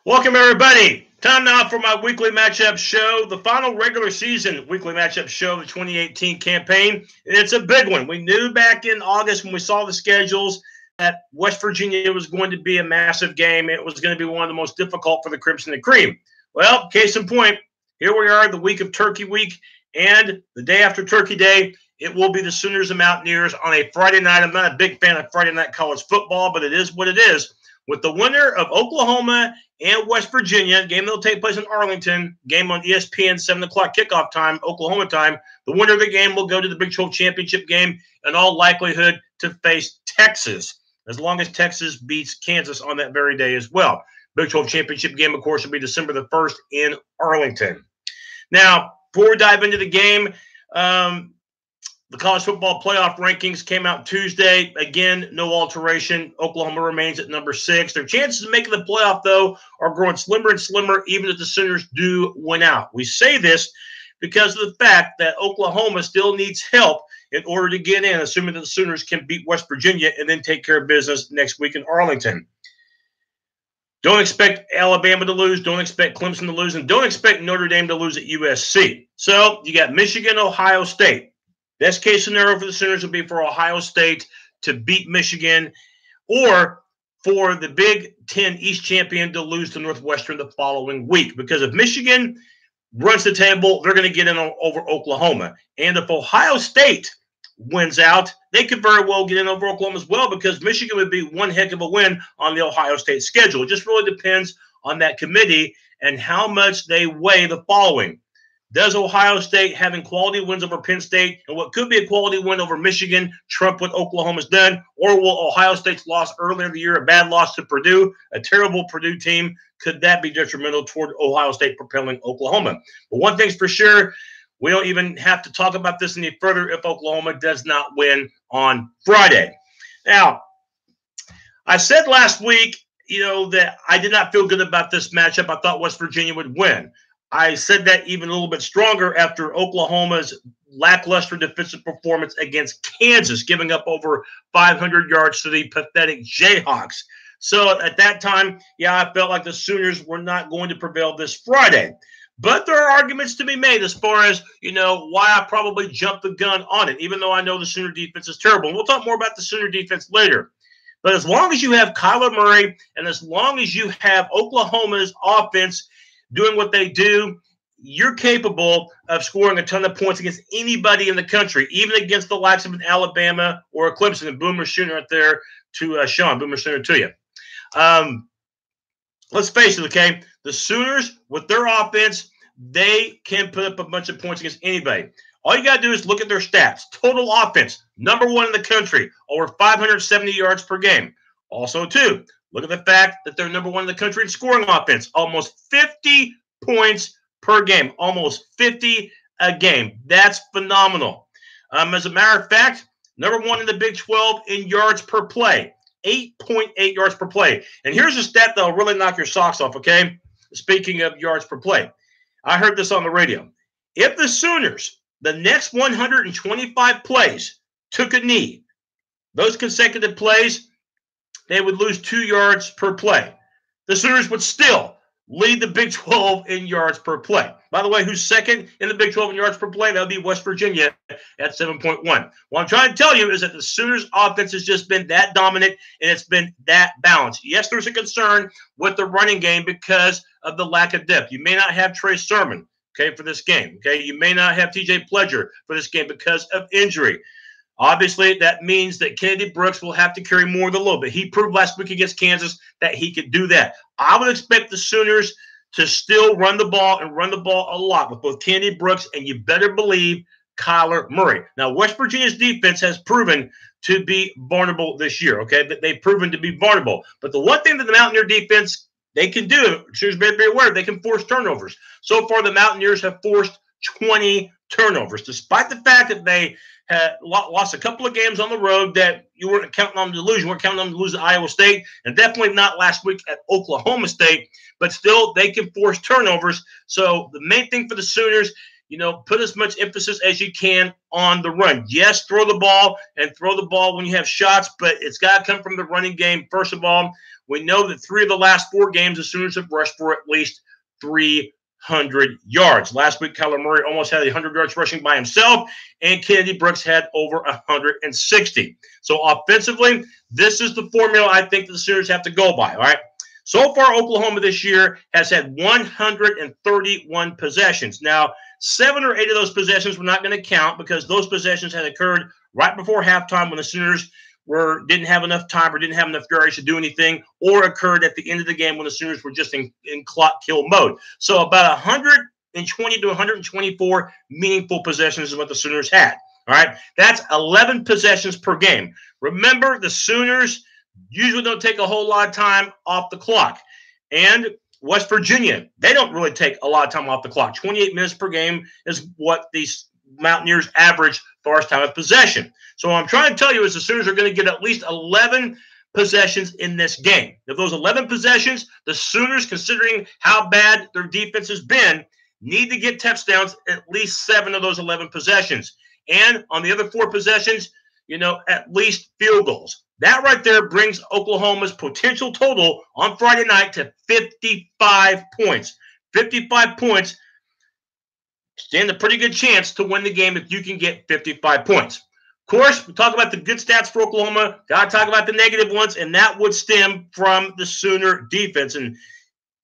Welcome, everybody. Time now for my weekly matchup show, the final regular season weekly matchup show of the 2018 campaign. And it's a big one. We knew back in August when we saw the schedules that West Virginia was going to be a massive game. It was going to be one of the most difficult for the Crimson and Cream. Well, case in point, here we are the week of Turkey Week, and the day after Turkey Day, it will be the Sooners and Mountaineers on a Friday night. I'm not a big fan of Friday night college football, but it is what it is. With the winner of Oklahoma and West Virginia, game that will take place in Arlington, game on ESPN, 7 o'clock kickoff time, Oklahoma time. The winner of the game will go to the Big 12 championship game, in all likelihood to face Texas, as long as Texas beats Kansas on that very day as well. Big 12 championship game, of course, will be December the 1st in Arlington. Now, before we dive into the game, the college football playoff rankings came out Tuesday. Again, no alteration. Oklahoma remains at number 6. Their chances of making the playoff, though, are growing slimmer and slimmer, even if the Sooners do win out. We say this because of the fact that Oklahoma still needs help in order to get in, assuming that the Sooners can beat West Virginia and then take care of business next week in Arlington. Don't expect Alabama to lose. Don't expect Clemson to lose. And don't expect Notre Dame to lose at USC. So you got Michigan, Ohio State. Best case scenario for the Sooners would be for Ohio State to beat Michigan, or for the Big Ten East champion to lose to Northwestern the following week. Because if Michigan runs the table, they're going to get in over Oklahoma. And if Ohio State wins out, they could very well get in over Oklahoma as well, because Michigan would be one heck of a win on the Ohio State schedule. It just really depends on that committee and how much they weigh the following. Does Ohio State having quality wins over Penn State and what could be a quality win over Michigan trump what Oklahoma's done? Or will Ohio State's loss earlier in the year, a bad loss to Purdue, a terrible Purdue team, could that be detrimental toward Ohio State propelling Oklahoma? But one thing's for sure, we don't even have to talk about this any further if Oklahoma does not win on Friday. Now, I said last week, that I did not feel good about this matchup. I thought West Virginia would win. I said that even a little bit stronger after Oklahoma's lackluster defensive performance against Kansas, giving up over 500 yards to the pathetic Jayhawks. So at that time, I felt like the Sooners were not going to prevail this Friday. But there are arguments to be made as far as, why I probably jumped the gun on it, even though I know the Sooner defense is terrible. And we'll talk more about the Sooner defense later. But as long as you have Kyler Murray and as long as you have Oklahoma's offense doing what they do, you're capable of scoring a ton of points against anybody in the country, even against the likes of an Alabama or a Clemson. And Boomer Sooner right there to Sean. Boomer Sooner to you. Let's face it, okay? The Sooners, with their offense, they can put up a bunch of points against anybody. All you got to do is look at their stats. Total offense, number 1 in the country, over 570 yards per game. Also, too, look at the fact that they're number 1 in the country in scoring offense, almost 50 points per game, almost 50 a game. That's phenomenal. As a matter of fact, number 1 in the Big 12 in yards per play, 8.8 yards per play. And here's a stat that'll really knock your socks off, okay? Speaking of yards per play, I heard this on the radio. If the Sooners, the next 125 plays, took a knee, those consecutive plays, they would lose 2 yards per play. The Sooners would still lead the Big 12 in yards per play. By the way, who's second in the Big 12 in yards per play? That would be West Virginia at 7.1. What I'm trying to tell you is that the Sooners' offense has just been that dominant, and it's been that balanced. Yes, there's a concern with the running game because of the lack of depth. You may not have Trey Sermon, okay, for this game. Okay, you may not have T.J. Pledger for this game because of injury. Obviously, that means that Kennedy Brooks will have to carry more of the load, but he proved last week against Kansas that he could do that. I would expect the Sooners to still run the ball and run the ball a lot with both Kennedy Brooks and, you better believe, Kyler Murray. Now, West Virginia's defense has proven to be vulnerable this year, okay? They've proven to be vulnerable. But the one thing that the Mountaineer defense, they can do, Sooners better be aware, they can force turnovers. So far, the Mountaineers have forced 20 turnovers, despite the fact that they had lost a couple of games on the road that you weren't counting on to lose. You weren't counting on to lose at Iowa State, and definitely not last week at Oklahoma State. But still, they can force turnovers. So the main thing for the Sooners, put as much emphasis as you can on the run. Yes, throw the ball when you have shots, but it's got to come from the running game, first of all. We know that 3 of the last 4 games, the Sooners have rushed for at least 300 yards. Last week, Kyler Murray almost had 100 yards rushing by himself, and Kennedy Brooks had over 160. So offensively, this is the formula I think the Sooners have to go by, all right? So far, Oklahoma this year has had 131 possessions. Now, 7 or 8 of those possessions we're not going to count because those possessions had occurred right before halftime when the Sooners didn't have enough time or didn't have enough yards to do anything, or occurred at the end of the game when the Sooners were just in clock kill mode. So about 120 to 124 meaningful possessions is what the Sooners had. All right, that's 11 possessions per game. Remember, the Sooners usually don't take a whole lot of time off the clock. And West Virginia, they don't really take a lot of time off the clock. 28 minutes per game is what these Mountaineers average as far as time of possession. So what I'm trying to tell you is the Sooners are going to get at least 11 possessions in this game. If those 11 possessions, the Sooners, considering how bad their defense has been, need to get touchdowns at least 7 of those 11 possessions. And on the other 4 possessions, at least field goals. That right there brings Oklahoma's potential total on Friday night to 55 points. 55 points. Stand a pretty good chance to win the game if you can get 55 points. Of course, we talk about the good stats for Oklahoma. Got to talk about the negative ones, and that would stem from the Sooner defense. And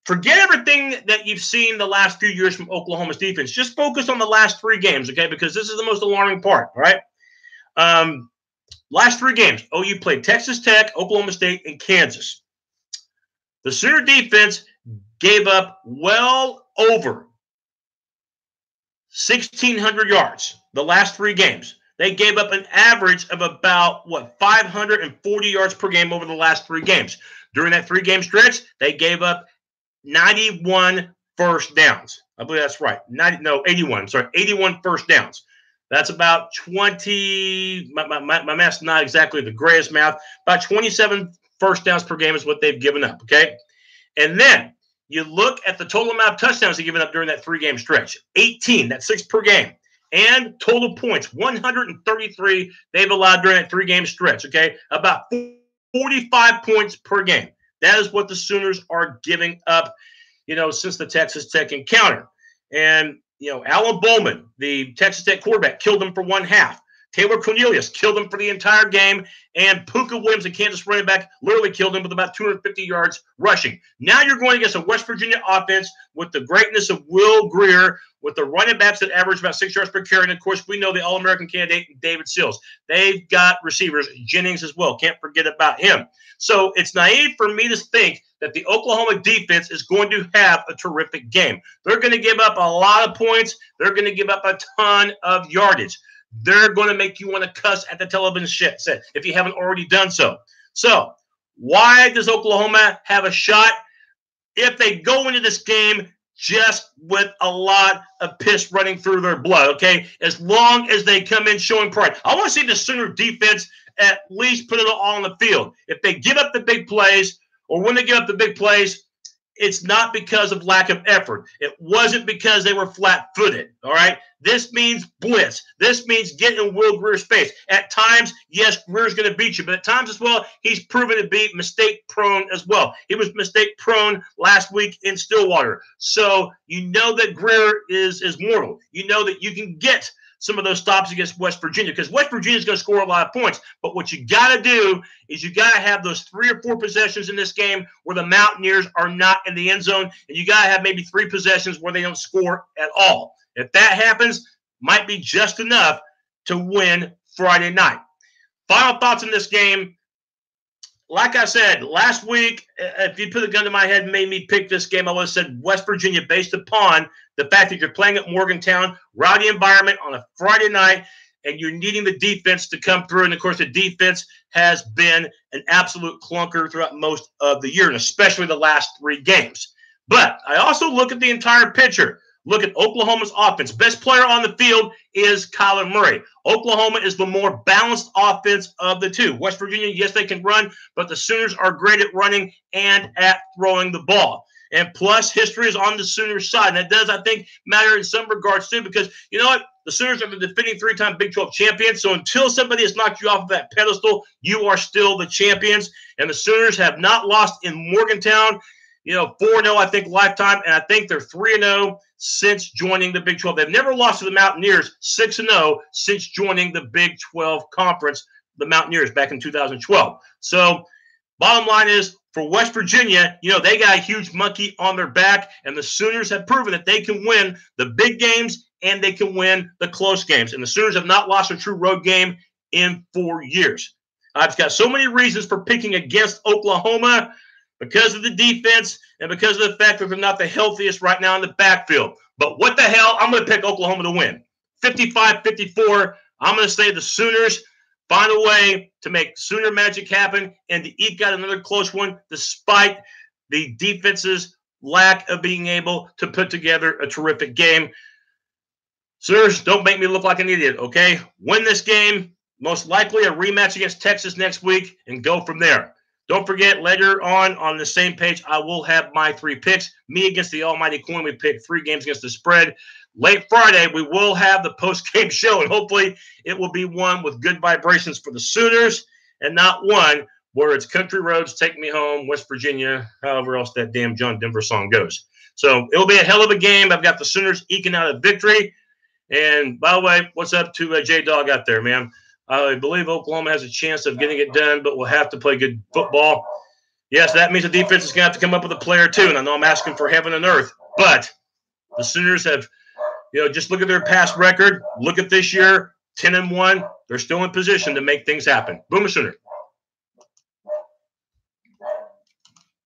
forget everything that you've seen the last few years from Oklahoma's defense. Just focus on the last 3 games, okay? Because this is the most alarming part, all right? Last 3 games, OU played Texas Tech, Oklahoma State, and Kansas. The Sooner defense gave up well over 1,600 yards the last 3 games. They gave up an average of about, 540 yards per game over the last 3 games. During that 3-game stretch, they gave up 91 first downs. I believe that's right. 81. Sorry, 81 first downs. That's about 20. My math's not exactly the greatest math. About 27 first downs per game is what they've given up, okay? And then you look at the total amount of touchdowns they've given up during that 3-game stretch. 18, that's 6 per game. And total points, 133 they've allowed during that 3-game stretch, okay? About 45 points per game. That is what the Sooners are giving up, since the Texas Tech encounter. And Alan Bowman, the Texas Tech quarterback, killed them for 1 half. Taylor Cornelius killed them for the entire game. And Puka Williams, the Kansas running back, literally killed him with about 250 yards rushing. Now you're going against a West Virginia offense with the greatness of Will Grier, with the running backs that average about 6 yards per carry. And, of course, we know the All-American candidate, David Sills. They've got receivers, Jennings as well. Can't forget about him. So it's naive for me to think that the Oklahoma defense is going to have a terrific game. They're going to give up a lot of points. They're going to give up a ton of yardage. They're going to make you want to cuss at the television set if you haven't already done so. So why does Oklahoma have a shot? If they go into this game just with a lot of piss running through their blood, okay? As long as they come in showing pride. I want to see the Sooner defense at least put it all on the field. If they give up the big plays, or when they give up the big plays, it's not because of lack of effort. It wasn't because they were flat-footed, all right? This means blitz. This means get in Will Grier's face. At times, yes, Grier's going to beat you, but at times as well, he's proven to be mistake-prone as well. He was mistake-prone last week in Stillwater. So you know that Grier is mortal. You know that you can get some of those stops against West Virginia, because West Virginia is going to score a lot of points. But what you got to do is you got to have those 3 or 4 possessions in this game where the Mountaineers are not in the end zone, and you got to have maybe 3 possessions where they don't score at all. If that happens, might be just enough to win Friday night. Final thoughts in this game. Like I said, last week, if you put a gun to my head and made me pick this game, I would have said West Virginia based upon the fact that you're playing at Morgantown, rowdy environment on a Friday night, and you're needing the defense to come through. And, of course, the defense has been an absolute clunker throughout most of the year, and especially the last 3 games. But I also look at the entire picture. Look at Oklahoma's offense. Best player on the field is Kyler Murray. Oklahoma is the more balanced offense of the 2. West Virginia, yes, they can run, but the Sooners are great at running and at throwing the ball. And plus, history is on the Sooners' side. And that does, I think, matter in some regards, too, because you know what? The Sooners are the defending 3-time Big 12 champions. So until somebody has knocked you off of that pedestal, you are still the champions. And the Sooners have not lost in Morgantown, 4-0, I think, lifetime. And I think they're 3-0 since joining the Big 12. They've never lost to the Mountaineers, 6-0 since joining the Big 12 Conference, the Mountaineers, back in 2012. So bottom line is, for West Virginia, they got a huge monkey on their back, and the Sooners have proven that they can win the big games and they can win the close games. And the Sooners have not lost a true road game in 4 years. I've got so many reasons for picking against Oklahoma because of the defense and because of the fact that they're not the healthiest right now in the backfield. But what the hell? I'm going to pick Oklahoma to win. 55-54. I'm going to say the Sooners find a way to make Sooner magic happen and to eke out another close one despite the defense's lack of being able to put together a terrific game. Sooners, don't make me look like an idiot, okay? Win this game, most likely a rematch against Texas next week, and go from there. Don't forget, later on the same page, I will have my 3 picks. Me against the almighty coin. We picked 3 games against the spread. Late Friday, we will have the post-game show, and hopefully it will be one with good vibrations for the Sooners and not one where it's country roads, take me home, West Virginia, however else that damn John Denver song goes. So it'll be a hell of a game. I've got the Sooners eking out a victory. And by the way, what's up to J-Dog out there, man? I believe Oklahoma has a chance of getting it done, but we'll have to play good football. Yes, that means the defense is going to have to come up with a player too, and I know I'm asking for heaven and earth, but the Sooners have, just look at their past record. Look at this year, 10-1. They're still in position to make things happen. Boomer Sooner.